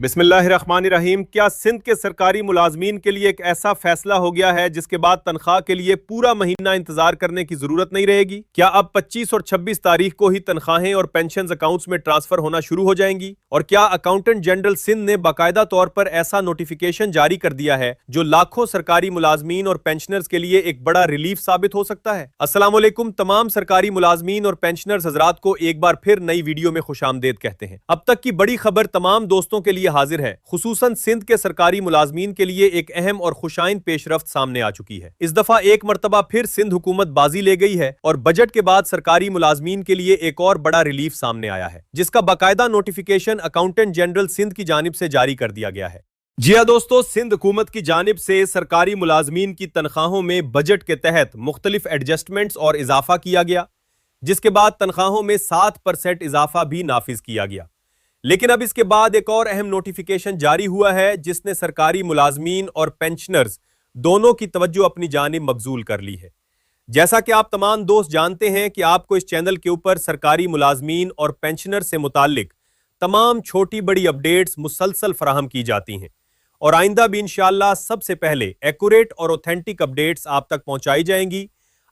बिस्मिल्लाहिर्रहमानिर्रहीम। क्या सिंध के सरकारी मुलाजमीन के लिए एक ऐसा फैसला हो गया है जिसके बाद तनख्वाह के लिए पूरा महीना इंतजार करने की जरूरत नहीं रहेगी? क्या अब 25 और 26 तारीख को ही तनख्वाहें और पेंशन अकाउंट्स में ट्रांसफर होना शुरू हो जाएंगी? और क्या अकाउंटेंट जनरल सिंध ने बाकायदा तौर पर ऐसा नोटिफिकेशन जारी कर दिया है जो लाखों सरकारी मुलाजमीन और पेंशनर्स के लिए एक बड़ा रिलीफ साबित हो सकता है? अस्सलाम वालेकुम तमाम सरकारी मुलाजमीन और पेंशनर्स हजरात को एक बार फिर नई वीडियो में खुशामदीद कहते हैं। अब तक की बड़ी खबर तमाम दोस्तों के लिए हाजिर है। खुसूसन सिंध के सरकारी मुलाजमीन के लिए एक अहम और खुशाइन पेशरफ्त सामने आ चुकी है। इस दफा एक मरतबा फिर सिंध हुकूमत बाजी ले गई है और बजट के बाद सरकारी मुलाजमीन के लिए एक और बड़ा रिलीफ सामने आया है, जिसका बाकायदा नोटिफिकेशन अकाउंटेंट जनरल सिंध की जानिब से जारी कर दिया गया है। जी हाँ दोस्तों, सिंध हुकूमत की जानिब से सरकारी मुलाजमीन की तनख्वाहों में बजट के तहत मुख्तलिफ एडजस्टमेंट्स और इजाफा किया गया, जिसके बाद तनख्वाहों में 7% इजाफा भी नाफिज किया गया। लेकिन अब इसके बाद एक और अहम नोटिफिकेशन जारी हुआ है जिसने सरकारी मुलाजमीन और पेंशनर्स दोनों की तवज्जो अपनी जानिब मबजूल कर ली है। जैसा कि आप तमाम दोस्त जानते हैं कि आपको इस चैनल के ऊपर सरकारी मुलाजमीन और पेंशनर से मुताल्लिक तमाम छोटी बड़ी अपडेट्स मुसलसल फराहम की जाती हैं और आइंदा भी इंशाअल्लाह सबसे पहले एक्यूरेट और ऑथेंटिक अपडेट्स आप तक पहुंचाई जाएंगी।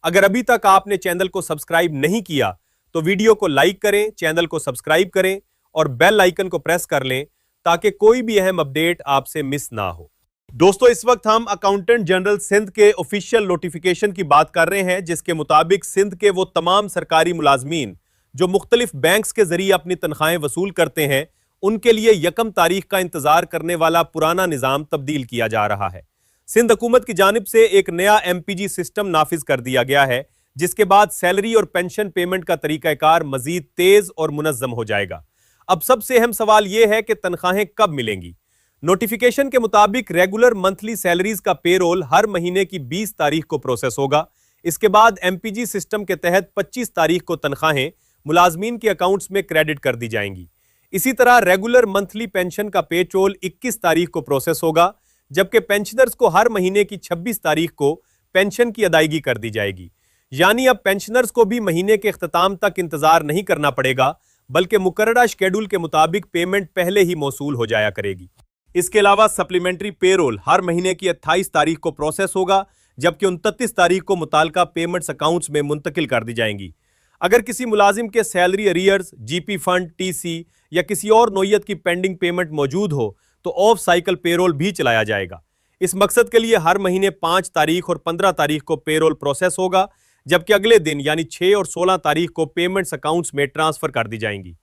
अगर अभी तक आपने चैनल को सब्सक्राइब नहीं किया तो वीडियो को लाइक करें, चैनल को सब्सक्राइब करें और बेल आइकन को प्रेस कर लें ताकि कोई भी अहम अपडेट आपसे मिस ना हो। दोस्तों, इस वक्त हम अकाउंटेंट जनरल सिंध के ऑफिशियल नोटिफिकेशन की बात कर रहे हैं, जिसके मुताबिक सिंध के वो तमाम सरकारी मुलाजमीन जो मुख्तलिफ बैंक्स के जरिए अपनी तनख्वाहें वसूल करते हैं, उनके लिए 1 तारीख का इंतजार करने वाला पुराना निजाम तब्दील किया जा रहा है। सिंध हुकूमत की जानिब से एक नया MPG सिस्टम नाफिज कर दिया गया है, जिसके बाद सैलरी और पेंशन पेमेंट का तरीकाकार मजीद तेज और मुनज्जम हो जाएगा। अब सबसे अहम सवाल यह है कि तनख्वाहें कब मिलेंगी। नोटिफिकेशन के मुताबिक रेगुलर मंथली सैलरीज का पेरोल हर महीने की 20 तारीख को प्रोसेस होगा। इसके बाद MPG सिस्टम के तहत 25 तारीख को तनख्वाहें मुलाजमीन के अकाउंट्स में क्रेडिट कर दी जाएंगी। इसी तरह रेगुलर मंथली पेंशन का पेट्रोल 21 तारीख को प्रोसेस होगा, जबकि पेंशनर्स को हर महीने की 26 तारीख को पेंशन की अदायगी कर दी जाएगी। यानी अब पेंशनर्स को भी महीने के इख्तिताम तक इंतजार नहीं करना पड़ेगा, बल्कि मुकर्ररा शेड्यूल के मुताबिक पेमेंट पहले ही मौसूल हो जाया करेगी। इसके अलावा सप्लीमेंट्री पेरोल हर महीने की 28 तारीख को प्रोसेस होगा, जबकि 29 तारीख को मुताल्लिका पेमेंट्स अकाउंट्स में मुंतकिल कर दी जाएंगी। अगर किसी मुलाजिम के salary arrears, GP fund, TC या किसी और नोयत की पेंडिंग पेमेंट मौजूद हो तो ऑफ साइकिल पेरोल भी चलाया जाएगा। इस मकसद के लिए हर महीने 5 तारीख और 15 तारीख को पेरोल प्रोसेस होगा, जबकि अगले दिन यानी 6 और 16 तारीख को पेमेंट्स अकाउंट्स में ट्रांसफर कर दी जाएंगी।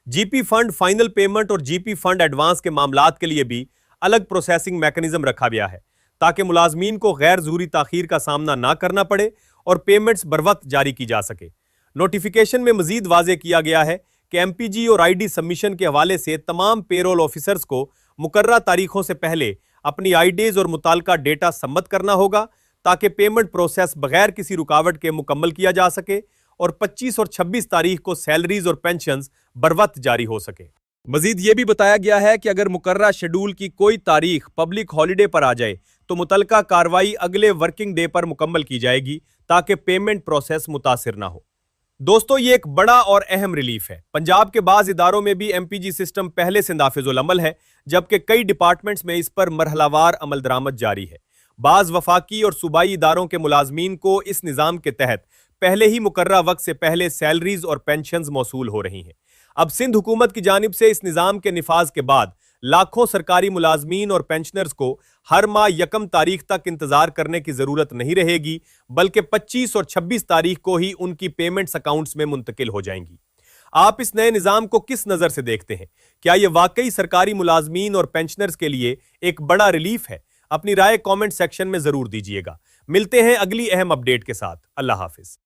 GP फंड फाइनल पेमेंट और GP फंड एडवांस के मामलात के लिए भी अलग प्रोसेसिंग मैकेनिज्म रखा गया है, ताकि मुलाजमीन को गैर जरूरी ताखीर का सामना ना करना पड़े और पेमेंट्स बरवक्त जारी की जा सके। नोटिफिकेशन में मजीद वाजे किया गया है कि MPG और ID सबमिशन के हवाले से तमाम पेरोल ऑफिसर्स को मुकर्ररा तारीखों से पहले अपनी IDs और मुताल्लिका डेटा सबमिट करना होगा, ताकि पेमेंट प्रोसेस बगैर किसी रुकावट के मुकम्मल किया जा सके और 25 और 26 तारीख को सैलरीज और पेंशन्स बरवक्त जारी हो सके। मजीद ये भी बताया गया है कि अगर मुकर्ररा शेड्यूल की कोई तारीख पब्लिक हॉलीडे पर आ जाए तो मुतल्लिका कार्रवाई अगले वर्किंग डे पर मुकम्मल की जाएगी, ताकि पेमेंट प्रोसेस मुतासिर ना हो। दोस्तों, ये एक बड़ा और अहम रिलीफ है। पंजाब के बाज़ इदारों में भी MPG सिस्टम पहले से नाफिजुल अमल है, जबकि कई डिपार्टमेंट्स में इस पर मरहलावार अमल दरामद जारी है। बाज़ वफाकी और सूबाई इदारों के मुलाजमीन को इस निज़ाम के तहत पहले ही मुकर्ररा वक्त से पहले सैलरीज और पेंशन्स मौसूल हो रही हैं। अब सिंध हुकूमत की जानिब से इस निज़ाम के निफाज के बाद लाखों सरकारी मुलाजमीन और पेंशनर्स को हर माह 1 तारीख तक इंतजार करने की जरूरत नहीं रहेगी, बल्कि 25 और 26 तारीख को ही उनकी पेमेंट्स अकाउंट्स में मुंतकिल हो जाएंगी। आप इस नए निज़ाम को किस नज़र से देखते हैं? क्या यह वाकई सरकारी मुलाजमीन और पेंशनर्स के लिए एक बड़ा रिलीफ है? अपनी राय कमेंट सेक्शन में जरूर दीजिएगा। मिलते हैं अगली अहम अपडेट के साथ। अल्लाह हाफिज।